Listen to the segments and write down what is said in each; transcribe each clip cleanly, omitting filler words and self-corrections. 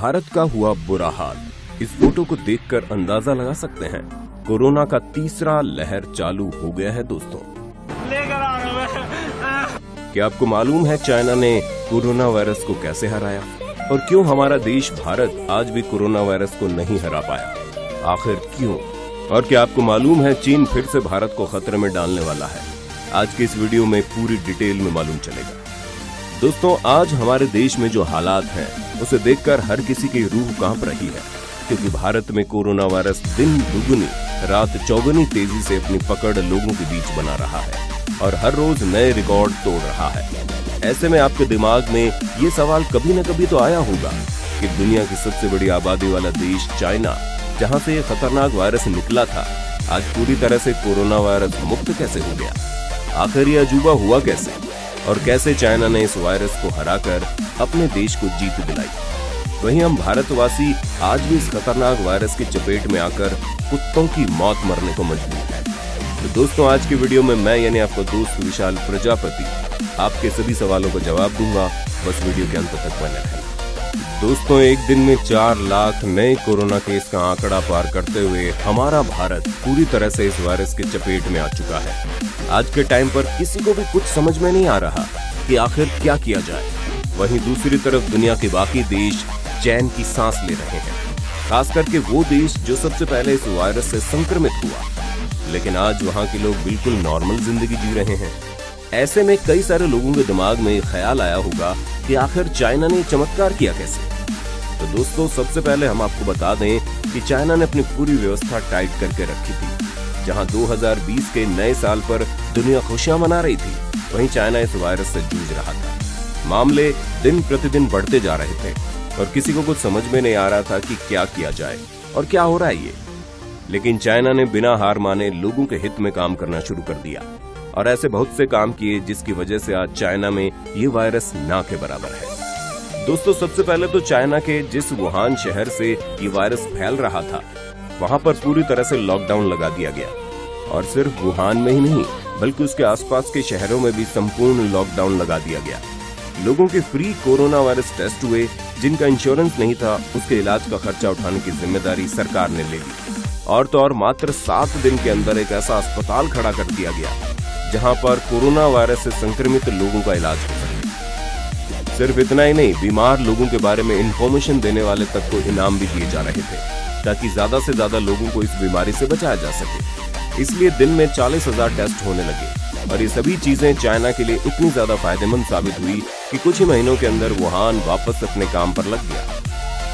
भारत का हुआ बुरा हाल। इस फोटो को देखकर अंदाजा लगा सकते हैं कोरोना का तीसरा लहर चालू हो गया है दोस्तों। क्या आपको मालूम है चाइना ने कोरोना वायरस को कैसे हराया और क्यों हमारा देश भारत आज भी कोरोना वायरस को नहीं हरा पाया? आखिर क्यों? और क्या आपको मालूम है चीन फिर से भारत को खतरे में डालने वाला है? आज के इस वीडियो में पूरी डिटेल में मालूम चलेगा। दोस्तों, आज हमारे देश में जो हालात हैं उसे देखकर हर किसी की रूह कांप रही है, क्योंकि भारत में कोरोना वायरस दिन दुगुनी रात चौगुनी तेजी से अपनी पकड़ लोगों के बीच बना रहा है और हर रोज नए रिकॉर्ड तोड़ रहा है। ऐसे में आपके दिमाग में ये सवाल कभी न कभी तो आया होगा कि दुनिया की सबसे बड़ी आबादी वाला देश चाइना, जहां से ये खतरनाक वायरस निकला था, आज पूरी तरह से कोरोना वायरस मुक्त कैसे हो गया? आखिर ये अजूबा हुआ कैसे और कैसे चाइना ने इस वायरस को हराकर अपने देश को जीत दिलाई? वहीं हम भारतवासी आज भी इस खतरनाक वायरस की चपेट में आकर कुत्तों की मौत मरने को मजबूर है। तो दोस्तों, आज की वीडियो में मैं यानी आपका दोस्त विशाल प्रजापति आपके सभी सवालों का जवाब दूंगा। बस वीडियो के अंत तक बने रहना। दोस्तों, एक दिन में 4 लाख नए कोरोना केस का आंकड़ा पार करते हुए हमारा भारत पूरी तरह से इस वायरस के चपेट में आ चुका है। आज के टाइम पर किसी को भी कुछ समझ में नहीं आ रहा कि आखिर क्या किया जाए। वहीं दूसरी तरफ दुनिया के बाकी देश चैन की सांस ले रहे हैं, खास करके वो देश जो सबसे पहले इस वायरस से संक्रमित हुआ। लेकिन आज वहाँ के लोग बिल्कुल नॉर्मल जिंदगी जी रहे हैं। ऐसे में कई सारे लोगों के दिमाग में ख्याल आया होगा कि आखिर चाइना ने चमत्कार किया कैसे। तो दोस्तों, सबसे पहले हम आपको बता दें कि चाइना ने अपनी पूरी व्यवस्था टाइट करके रखी थी। जहां 2020 के नए साल पर दुनिया खुशियां मना रही थी, वहीं चाइना इस वायरस से जूझ रहा था। मामले दिन प्रतिदिन बढ़ते जा रहे थे और किसी को कुछ समझ में नहीं आ रहा था कि क्या किया जाए और क्या हो रहा है ये। लेकिन चाइना ने बिना हार माने लोगों के हित में काम करना शुरू कर दिया और ऐसे बहुत से काम किए जिसकी वजह से आज चाइना में ये वायरस ना के बराबर है। दोस्तों, सबसे पहले तो चाइना के जिस वुहान शहर से ये वायरस फैल रहा था, वहां पर पूरी तरह से लॉकडाउन लगा दिया गया और सिर्फ वुहान में ही नहीं बल्कि उसके आसपास के शहरों में भी संपूर्ण लॉकडाउन लगा दिया गया। लोगों के फ्री कोरोना वायरस टेस्ट हुए। जिनका इंश्योरेंस नहीं था उसके इलाज का खर्चा उठाने की जिम्मेदारी सरकार ने ले ली। और तो और मात्र 7 दिन के अंदर एक ऐसा अस्पताल खड़ा कर दिया गया जहां पर कोरोना वायरस से संक्रमित लोगों का इलाज हो सके। सिर्फ इतना ही नहीं, बीमार लोगों के बारे में इंफॉर्मेशन देने वाले तक को इनाम भी दिए जा रहे थे ताकि ज्यादा से ज्यादा लोगों को इस बीमारी से बचाया जा सके। इसलिए दिन में 40,000 टेस्ट होने लगे और ये सभी चीजें चाइना के लिए इतनी ज्यादा फायदेमंद साबित हुई कि कुछ ही महीनों के अंदर वुहान वापस अपने काम पर लग गया।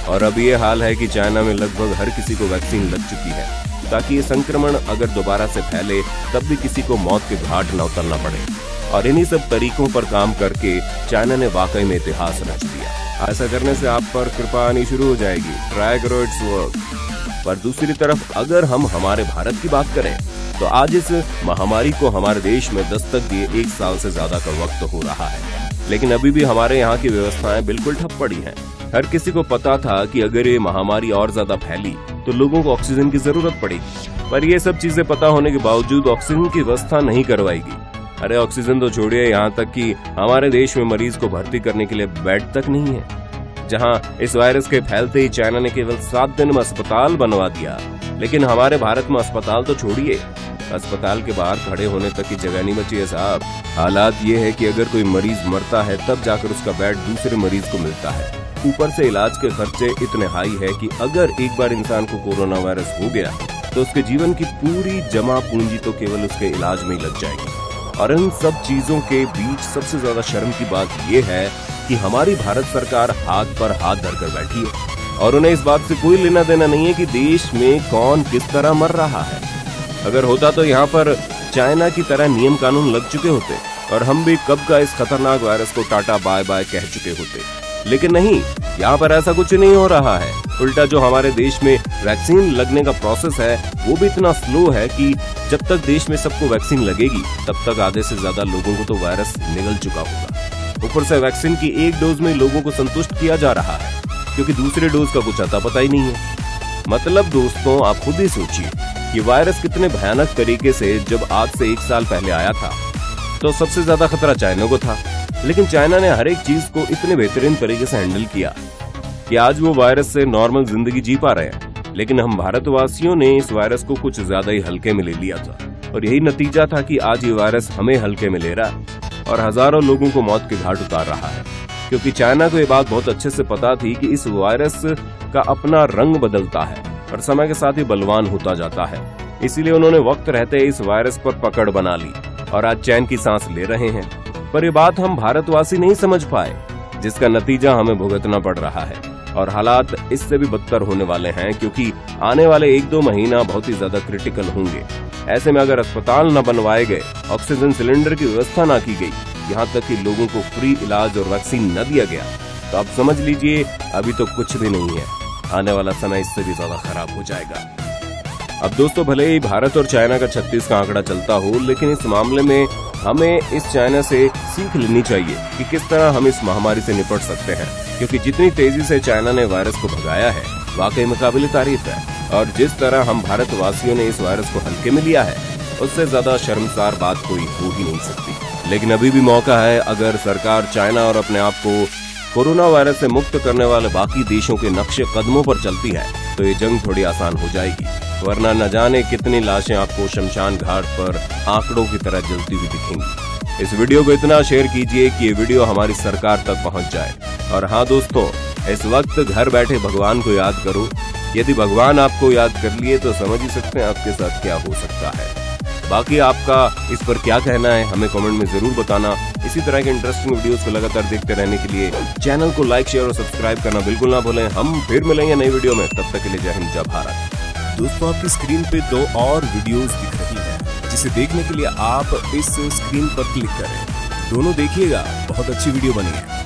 और अब ये हाल है कि चाइना में लगभग हर किसी को वैक्सीन लग चुकी है ताकि ये संक्रमण अगर दोबारा से फैले तब भी किसी को मौत के घाट न उतरना पड़े। और इन्हीं सब तरीकों पर काम करके चाइना ने वाकई में इतिहास रच दिया। ऐसा करने से आप पर कृपा आनी शुरू हो जाएगी। ट्राई करो, इट्स वर्क। पर दूसरी तरफ अगर हम हमारे भारत की बात करें तो आज इस महामारी को हमारे देश में दस्तक दिए 1 साल से ज्यादा का वक्त हो रहा है, लेकिन अभी भी हमारे यहाँ की व्यवस्थाएं बिल्कुल ठप पड़ी हैं। हर किसी को पता था कि अगर ये महामारी और ज्यादा फैली तो लोगों को ऑक्सीजन की जरूरत पड़ेगी, पर ये सब चीजें पता होने के बावजूद ऑक्सीजन की व्यवस्था नहीं करवाएगी। अरे ऑक्सीजन तो छोड़िए, यहाँ तक कि हमारे देश में मरीज को भर्ती करने के लिए बेड तक नहीं है। जहाँ इस वायरस के फैलते ही चाइना ने केवल 7 दिन में अस्पताल बनवा दिया, लेकिन हमारे भारत में अस्पताल तो छोड़िए, अस्पताल के बाहर खड़े होने तक की जगह नहीं बची है साहब। हालात ये है कि अगर कोई मरीज मरता है तब जाकर उसका बेड दूसरे मरीज को मिलता है। ऊपर से इलाज के खर्चे इतने हाई है कि अगर एक बार इंसान को कोरोना वायरस हो गया तो उसके जीवन की पूरी जमा पूंजी तो केवल उसके इलाज में ही लग जाएगी। और इन सब चीजों के बीच सबसे ज्यादा शर्म की बात यह है कि हमारी भारत सरकार हाथ पर हाथ धरकर बैठी है और उन्हें इस बात से कोई लेना देना नहीं है कि देश में कौन किस तरह मर रहा है। अगर होता तो यहाँ पर चाइना की तरह नियम कानून लग चुके होते और हम भी कब का इस खतरनाक वायरस को टाटा बाय बाय कह चुके होते। लेकिन नहीं, यहाँ पर ऐसा कुछ नहीं हो रहा है। उल्टा जो हमारे देश में वैक्सीन लगने का प्रोसेस है वो भी इतना स्लो है कि जब तक देश में सबको वैक्सीन लगेगी तब तक आधे से ज्यादा लोगों को तो वायरस निगल चुका होगा। ऊपर से वैक्सीन की 1 डोज में लोगों को संतुष्ट किया जा रहा है क्योंकि दूसरे डोज का कुछ अता पता ही नहीं है। मतलब दोस्तों, आप खुद ही सोचिए ये वायरस कितने भयानक तरीके से जब आज से 1 साल पहले आया था तो सबसे ज्यादा खतरा चाइना को था, लेकिन चाइना ने हर एक चीज को इतने बेहतरीन तरीके से हैंडल किया कि आज वो वायरस से नॉर्मल जिंदगी जी पा रहे हैं, लेकिन हम भारतवासियों ने इस वायरस को कुछ ज्यादा ही हल्के में ले लिया था और यही नतीजा था कि आज ये वायरस हमें हल्के में ले रहा है और हजारों लोगों को मौत के घाट उतार रहा है। क्योंकि चाइना को ये बात बहुत अच्छे से पता थी कि इस वायरस का अपना रंग बदलता है और समय के साथ ही बलवान होता जाता है। इसीलिए उन्होंने वक्त रहते इस वायरस पर पकड़ बना ली और आज चैन की सांस ले रहे हैं। पर ये बात हम भारतवासी नहीं समझ पाए, जिसका नतीजा हमें भुगतना पड़ रहा है और हालात इससे भी बदतर होने वाले हैं, क्योंकि आने वाले 1-2 महीना बहुत ही ज्यादा क्रिटिकल होंगे। ऐसे में अगर अस्पताल न बनवाए गए, ऑक्सीजन सिलेंडर की व्यवस्था न की गई, यहाँ तक कि लोगों को फ्री इलाज और वैक्सीन न दिया गया, तो आप समझ लीजिए अभी तो कुछ भी नहीं है, आने वाला समय इससे भी ज्यादा खराब हो जाएगा। अब दोस्तों, भले ही भारत और चाइना का 36 का आंकड़ा चलता हो, लेकिन इस मामले में हमें इस चाइना से सीख लेनी चाहिए कि किस तरह हम इस महामारी से निपट सकते हैं, क्योंकि जितनी तेजी से चाइना ने वायरस को भगाया है वाकई में काबिल तारीफ है, और जिस तरह हम भारतवासियों ने इस वायरस को हल्के में लिया है, उससे ज्यादा शर्मसार बात कोई हो ही नहीं सकती। लेकिन अभी भी मौका है, अगर सरकार चाइना और अपने आप को कोरोना वायरस से मुक्त करने वाले बाकी देशों के नक्शे कदमों पर चलती है, तो ये जंग थोड़ी आसान हो जाएगी, वरना न जाने कितनी लाशें आपको शमशान घाट पर आंकड़ों की तरह जलती हुई दिखेंगी। इस वीडियो को इतना शेयर कीजिए कि ये वीडियो हमारी सरकार तक पहुंच जाए। और हाँ दोस्तों, इस वक्त घर बैठे भगवान को याद करो। यदि भगवान आपको याद कर लिए तो समझ ही सकते हैं आपके साथ क्या हो सकता है। बाकी आपका इस पर क्या कहना है हमें कमेंट में जरूर बताना। इसी तरह के इंटरेस्टिंग वीडियोस को लगातार देखते रहने के लिए चैनल को लाइक, शेयर और सब्सक्राइब करना बिल्कुल ना भूलें। हम फिर मिलेंगे नई वीडियो में, तब तक के लिए जय हिंद, जय भारत। दोस्तों, आपकी स्क्रीन पे 2 और वीडियोस दिख रही हैं, जिसे देखने के लिए आप इस स्क्रीन पर क्लिक करें। दोनों देखिएगा, बहुत अच्छी वीडियो बनी है।